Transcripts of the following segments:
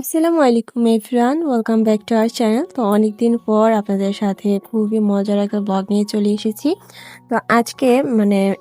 আসসালামু আলাইকুম everyone, welcome back to our channel. তো অনেকদিন পর আপনাদের সাথে খুবই মজার একটা ব্লগ নিয়ে চলে এসেছি। তো আজকে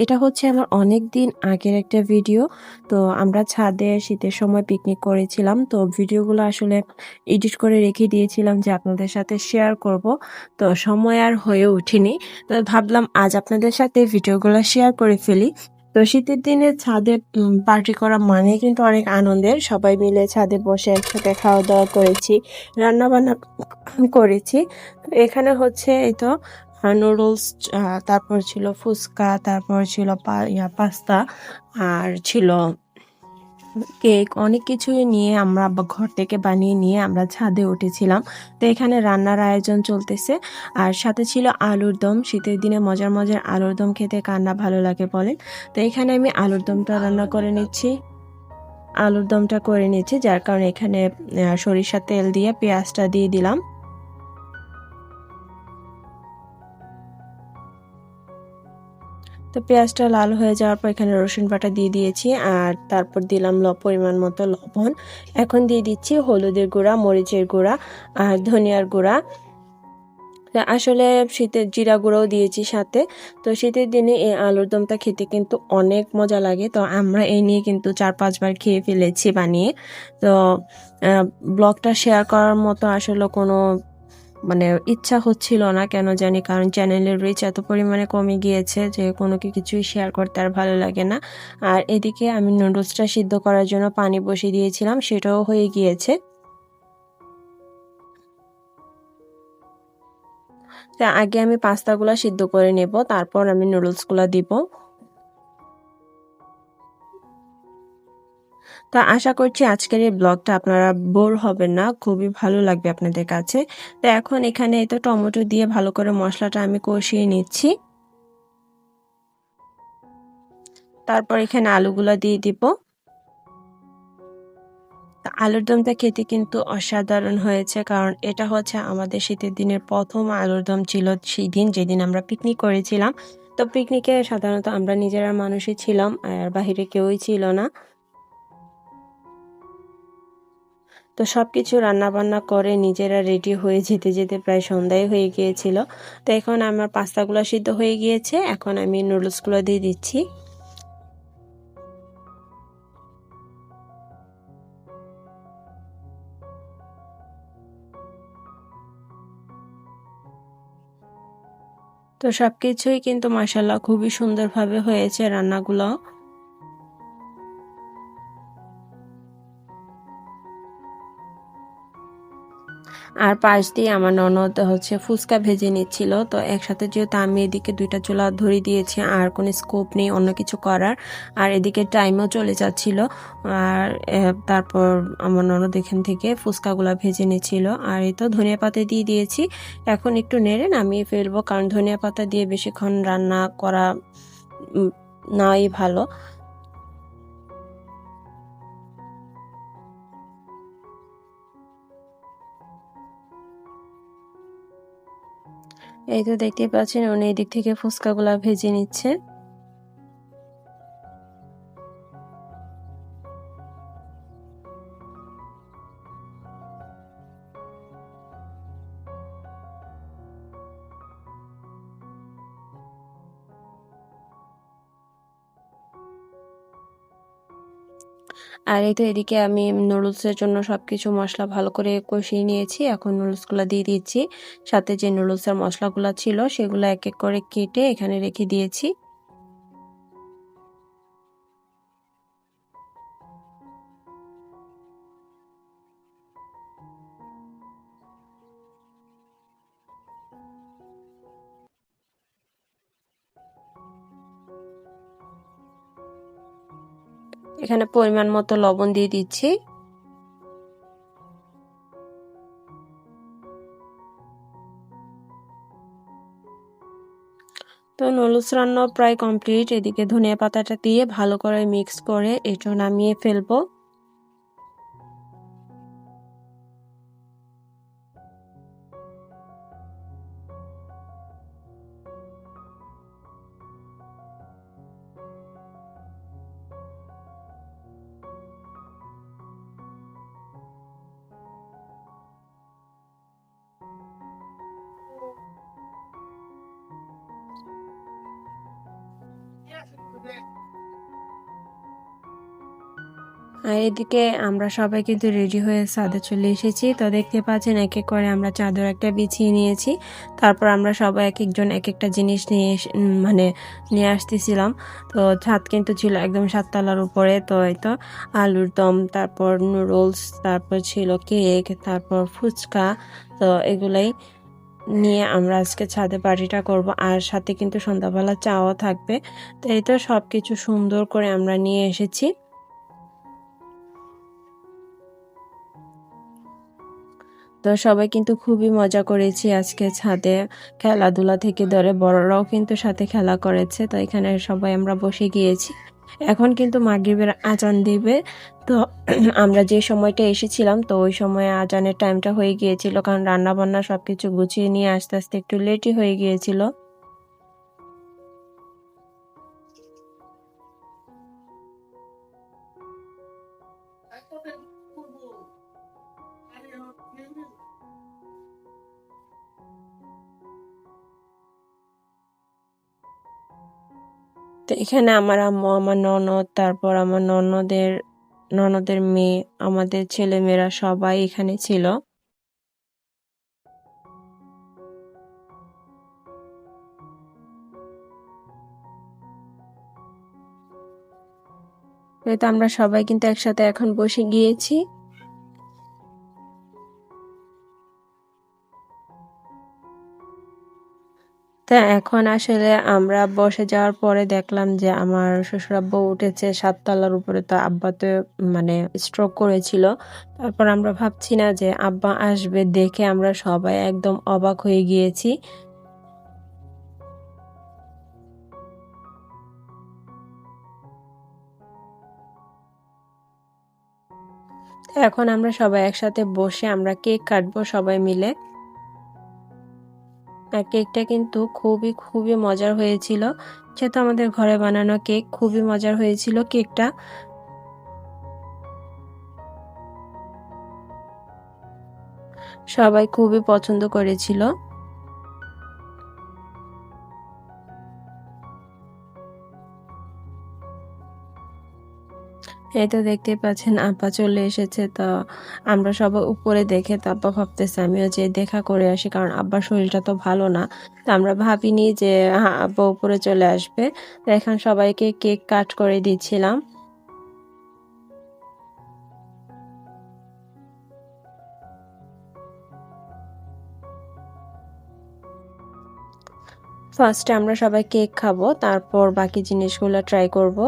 এটা হচ্ছে আমার অনেক দিন আগের একটা ভিডিও। তো আমরা ছাদে শীতের সময় পিকনিক করেছিলাম, তো ভিডিওগুলো আসলে এডিট করে রেখে দিয়েছিলাম যে আপনাদের সাথে শেয়ার করব। তো সময় আর হয়ে ওঠেনি, তো ভাবলাম আজ আপনাদের সাথে ভিডিওগুলো শেয়ার করে ফেলি। তো শীতের দিনে ছাদে পার্টি করা মানে কিন্তু অনেক আনন্দের। সবাই মিলে ছাদে বসে একসাথে খাওয়া দাওয়া করেছি, রান্না বান্না করেছি। তো এখানে হচ্ছে এই তো নুডলস, তারপর ছিল ফুচকা, তারপর ছিল পাস্তা, আর ছিল কেক, অনেক কিছুই নিয়ে আমরা ঘর থেকে বানিয়ে নিয়ে আমরা ছাদে উঠেছিলাম। তো এখানে রান্নার আয়োজন চলতেছে, আর সাথে ছিল আলুর দম। শীতের দিনে মজার মজার আলুর দম খেতে কার না ভালো লাগে বলেন। তো এখানে আমি আলুর দমটা রান্না করে নিচ্ছি, যার কারণে এখানে সরিষার তেল দিয়ে পেঁয়াজটা দিয়ে দিলাম। তো পেঁয়াজটা লাল হয়ে যাওয়ার পর এখানে রসুন বাটা দিয়ে দিয়েছি, আর তারপর দিলাম পরিমাণ মতো লবণ। এখন দিয়ে দিচ্ছি হলুদের গুঁড়া, মরিচের গুঁড়া, আর ধনিয়ার গুঁড়া। আসলে শীতের জিরা গুঁড়াও দিয়েছি সাথে। তো শীতের দিনে এই আলুর দমটা খেতে কিন্তু অনেক মজা লাগে। তো আমরা এই নিয়ে কিন্তু 4-5 বার খেয়ে ফেলেছি বানিয়ে। তো ব্লগটা শেয়ার করার মতো আসলে কোনো ইচ্ছা হচ্ছিল না, কেন জানি, কারণ চ্যানেলের রিচ এত পরিমাণে কমে গিয়েছে যে কোনো কিছুই শেয়ার করতে আর ভালো লাগে না। আর এদিকে আমি নুডলসটা সিদ্ধ করার জন্য পানি বসিয়ে দিয়েছিলাম, সেটাও হয়ে গিয়েছে। তা আগে আমি পাস্তাগুলো সিদ্ধ করে নেব, তারপর আমি নুডলসগুলো দিব। তা আশা করছি আজকের এই ব্লগটা আপনারা বোর হবেন না, খুবই ভালো লাগবে আপনাদের কাছে। তো এখন এখানে এই তো টমেটো দিয়ে ভালো করে মশলাটা আমি কষিয়ে নিচ্ছি। তারপর এখানে আলুগুলা দিয়ে দিব। আলুর দমটা খেতে কিন্তু অসাধারণ হয়েছে, কারণ এটা হচ্ছে আমাদের শীতের দিনের প্রথম আলুর দম ছিল, সেই দিন যেদিন আমরা পিকনিক করেছিলাম। তো পিকনিকে সাধারণত আমরা নিজেরা মানুষই ছিলাম, আর বাহিরে কেউই ছিল না। তো সবকিছু রান্না বান্না করে নিজেরা রেডি হয়ে যেতে যেতে প্রায় সন্ধ্যায় হয়ে গিয়েছিল। তো এখন আমার পাস্তাগুলো সিদ্ধ হয়ে গিয়েছে, এখন আমি নুডলসগুলো দিয়ে দিচ্ছি। তো সবকিছুই কিন্তু মাশাআল্লাহ খুবই সুন্দরভাবে হয়েছে রান্নাগুলো। আর পাশ দিয়ে আমার ননদ হচ্ছে ফুচকা ভেজে নিচ্ছিল। তো একসাথে যেহেতু আমি এদিকে 2টা চুলা ধরিয়ে দিয়েছি, আর কোনো স্কোপ নেই অন্য কিছু করার, আর এদিকে টাইমও চলে যাচ্ছিল। আর তারপর আমার ননদ এখান থেকে ফুচকাগুলা ভেজে নিচ্ছিল, আর এই তো ধনিয়া পাতা দিয়ে দিয়েছি। এখন একটু নেড়ে নামিয়ে ফেলবো, কারণ ধনিয়া পাতা দিয়ে বেশিক্ষণ রান্না করা উম, নাই ভালো। এই তো দেখতে পাচ্ছেন উনি এদিক থেকে ফুচকাগুলা ভেজে নিচ্ছে। আর এই তো এদিকে আমি নুডলসের জন্য সবকিছু মশলা ভালো করে কষিয়ে নিয়েছি, এখন নুডলসগুলো দিয়ে দিচ্ছি। সাথে যে নুডলসের মশলাগুলো ছিল সেগুলো এক এক করে কেটে এখানে রেখে দিয়েছি। এখানে পরিমাণ মতো লবণ দিয়ে দিচ্ছি। তো নুডলস রান্না প্রায় কমপ্লিট। এদিকে ধনিয়া পাতাটা দিয়ে ভালো করে মিক্স করে এটা নামিয়ে ফেলবো। আর এদিকে আমরা সবাই কিন্তু রেডি হয়ে ছাদে চলে এসেছি। তো দেখতে পাচ্ছেন এক এক করে আমরা চাদর একটা বিছিয়ে নিয়েছি। তারপর আমরা সবাই এক একজন এক একটা জিনিস মানে নিয়ে আসতেছিলাম। তো ছাদ কিন্তু ছিল একদম ৭ তলার উপরে। তো এই তো আলুর দম, তারপর নুডলস, তারপর ছিল কেক, তারপর ফুচকা। তো এগুলাই নিয়ে আমরা আজকে ছাদে পার্টিটা করব। আর সাথে কিন্তু সন্ধ্যাবেলা চাও থাকবে। তো এই তো সবকিছু সুন্দর করে আমরা নিয়ে এসেছি। তো সবাই কিন্তু খুবই মজা করেছি আজকে ছাদে। খেলাধুলা থেকে ধরে বড়রাও কিন্তু সাথে খেলা করেছে। তো এখানে সবাই আমরা বসে গিয়েছি। এখন কিন্তু মাগরিবের আজান দিবে। তো আমরা যে সময়টা এসেছিলাম তো ওই সময়ে আজানের টাইমটা হয়ে গিয়েছিল, কারণ রান্না বান্না সবকিছু গুছিয়ে নিয়ে আস্তে আস্তে একটু লেটই হয়ে গিয়েছিল। তো এখানে আমার আম্মু, আমার ননদ, তারপর আমার ননদের মেয়ে, আমাদের ছেলেমেয়েরা সবাই এখানে ছিল। তো আমরা সবাই কিন্তু একসাথে এখন বসে গিয়েছি। তা এখন আসলে আমরা বসে যাওয়ার পরে দেখলাম যে আমার শ্বশুরাব্বা উঠেছে ৭ তলার উপরে। তো আব্বা তো মানে স্ট্রোক করেছিল। তারপর আমরা ভাবছি না যে আব্বা আসবে, দেখে আমরা সবাই একদম অবাক হয়ে গিয়েছি। এখন আমরা সবাই একসাথে বসে আমরা কেক কাটবো সবাই মিলে। আর কেকটা কিন্তু খুবই মজার হয়েছিল। যেহেতু আমাদের ঘরে বানানো কেক, খুবই মজার হয়েছিল কেকটা। সবাই খুবই পছন্দ করেছিল। এই তো দেখতেই পাচ্ছেন আব্বা চলে এসেছে। তো আমরা সবাই উপরে দেখে তো আব্বা ভাবতেছে আমিও যে দেখা করে আসি, কারণ আব্বার শরীরটা তো ভালো না। তো আমরা ভাবিনি যে আব্বা উপরে চলে আসবে। তো এখন সবাইকে কেক কাট করে দিচ্ছিলাম। ফার্স্টে আমরা সবাই কেক খাবো, তারপর বাকি জিনিসগুলো ট্রাই করব।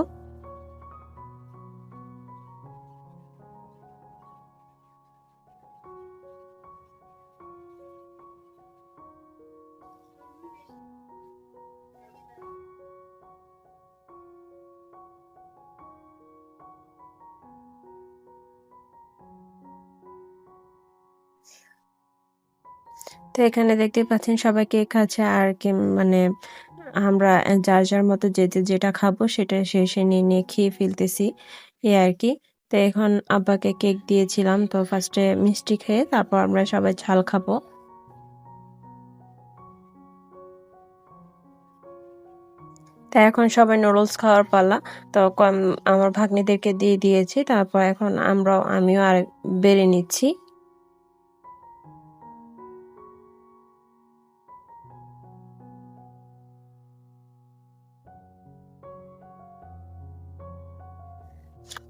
তো এখানে দেখতেই পাচ্ছেন সবাই কেক খাচ্ছে আর কি, মানে আমরা যার মতো যেটা খাবো সেটা শেষে নিয়ে খেয়ে ফেলতেছি, এই আর কি। তো এখন আব্বাকে কেক দিয়েছিলাম। তো ফার্স্টে মিষ্টি খেয়ে তারপর আমরা সবাই ঝাল খাবো। তো এখন সবাই নুডলস খাওয়ার পালা। তো আমার ভাগ্নিদেরকে দিয়ে দিয়েছি। তারপর এখন আমিও আর বেড়ে নিচ্ছি।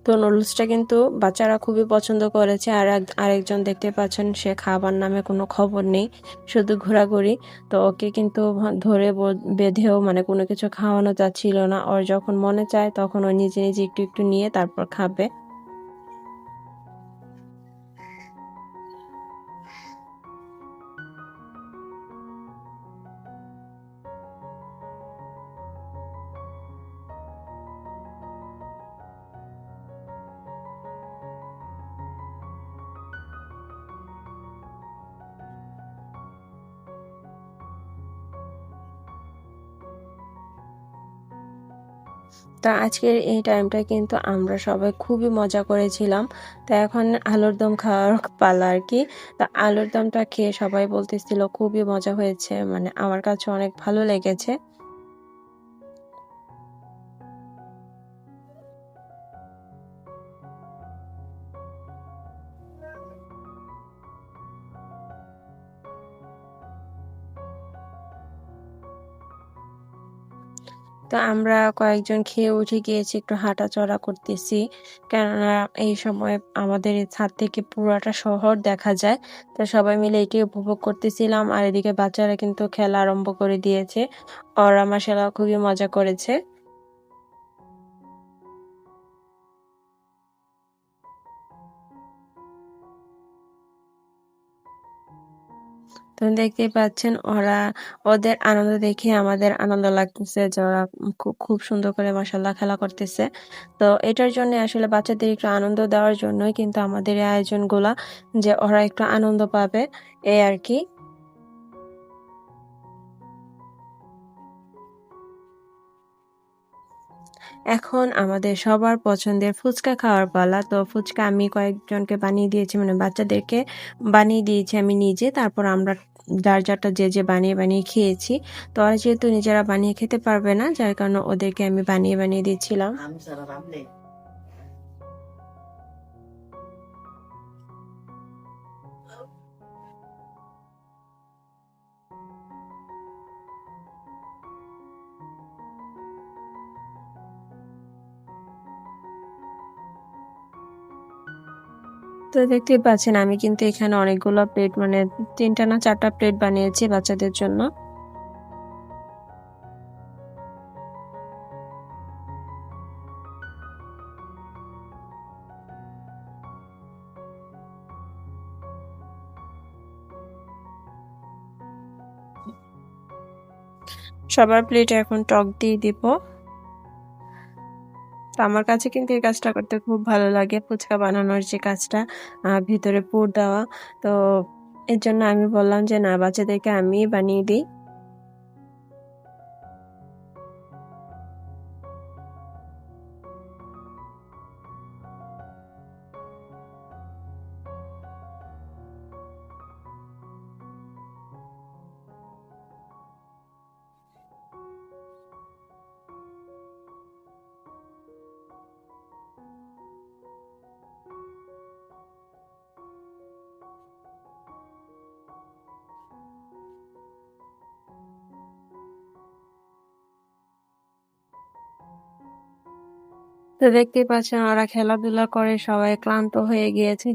তো নুডলসটা কিন্তু বাচ্চারা খুবই পছন্দ করেছে। আরেকজন দেখতে পাচ্ছেন, সে খাবার নামে কোনো খবর নেই, শুধু ঘোরাঘুরি। তো ওকে কিন্তু ধরে বেঁধেও মানে কোনো কিছু খাওয়ানো যাচ্ছিল না। ওর যখন মনে চায় তখন ও নিজে নিজে একটু একটু নিয়ে তারপর খাবে। তো আজকের এই টাইমটা কিন্তু আমরা সবাই খুবই মজা করেছিলাম। তো এখন আলুর দম খাওয়ার পালা আর কি। তো আলুর দমটা খেয়ে সবাই বলতেছিল খুবই মজা হয়েছে, মানে আমার কাছে অনেক ভালো লেগেছে। তো আমরা কয়েকজন খেয়ে উঠে গিয়েছি, একটু হাঁটাচলা করতেছি। কেননা এই সময় আমাদের এই ছাদ থেকে পুরাটা শহর দেখা যায়। তো সবাই মিলে এটি উপভোগ করতেছিলাম। আর এদিকে বাচ্চারা কিন্তু খেলা আরম্ভ করে দিয়েছে। ওরা মাশাআল্লাহ খুবই মজা করেছে। তো দেখতেই পাচ্ছেন ওদের আনন্দ দেখে আমাদের আনন্দ লাগতেছে যে ওরা খুব সুন্দর করে মাশাআল্লাহ খেলা করতেছে। তো এটার জন্য আসলে বাচ্চাদের একটু আনন্দ দেওয়ার জন্যই কিন্তু আমাদের এই আয়োজনগুলা, যে ওরা একটু আনন্দ পাবে এই আরকি। এখন আমাদের সবার পছন্দের ফুচকা খাওয়ার পালা। তো ফুচকা আমি কয়েকজনকে বানিয়ে দিয়েছি, মানে বাচ্চাদেরকে বানিয়ে দিয়েছি আমি নিজে। তারপর আমরা যার যারটা যে বানিয়ে খেয়েছি। তো ওরা যেহেতু নিজেরা বানিয়ে খেতে পারবে না, যার কারণে ওদেরকে আমি বানিয়ে দিচ্ছিলাম। তো দেখতেই পাচ্ছেন আমি কিন্তু এখানে অনেকগুলো প্লেট, মানে ৩ টা না ৪ টা প্লেট বানিয়েছি বাচ্চাদের জন্য। সবার প্লেটে এখন টক দিয়ে দিব। তো আমার কাছে কিন্তু এই কাজটা করতে খুব ভালো লাগে। ফুচকা বানানোর যে কাজটা, ভিতরে পুর দেওয়া। তো এর জন্য আমি বললাম যে না, বাচ্চাদেরকে আমিই বানিয়ে দিই। তো দেখতেই পাচ্ছেন ওরা খেলাধুলা করে সবাই ক্লান্ত হয়ে গিয়েছে।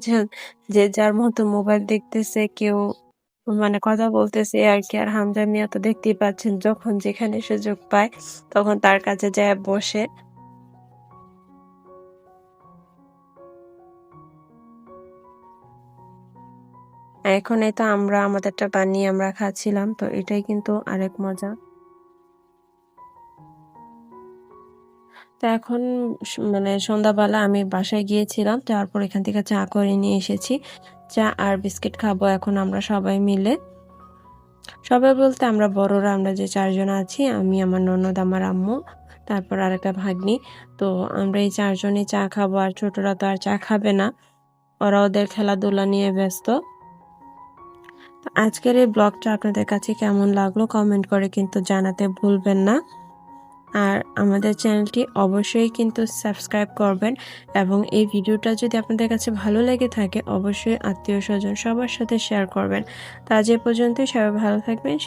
যে যার মতো মোবাইল দেখতেছে, কেউ মানে কথা বলতেছে আরকি। আর হামজা মিয়া তো দেখতেই পাচ্ছেন যখন যেখানে সুযোগ পায় তখন তার কাছে যায় বসে। এখন এই তো আমরা আমাদেরটা বানিয়ে আমরা খাচ্ছিলাম। তো এটাই কিন্তু আরেক মজা। তো এখন মানে সন্ধ্যাবেলা আমি বাসায় গিয়েছিলাম। তারপর এখান থেকে চা করে নিয়ে এসেছি। চা আর বিস্কিট খাবো এখন আমরা সবাই মিলে। সবাই বলতে আমরা বড়রা, আমরা যে ৪ জন আছি, আমি, আমার ননদ, আমার আম্মু, তারপর আরেকটা ভাগ্নি। তো আমরা এই ৪ জনই চা খাবো। আর ছোটরা তো আর চা খাবে না। ওরা ওদের খেলাধুলা নিয়ে ব্যস্ত। তো আজকের এই ব্লগটা আপনাদের কাছে কেমন লাগলো কমেন্ট করে কিন্তু জানাতে ভুলবেন না। আর আমাদের চ্যানেলটি অবশ্যই কিন্তু সাবস্ক্রাইব করবেন, এবং এই ভিডিওটা যদি আপনাদের কাছে ভালো লেগে থাকে অবশ্যই আত্মীয়-স্বজন সবার সাথে শেয়ার করবেন। তো আজ এ পর্যন্তই, সবাই ভালো থাকবেন।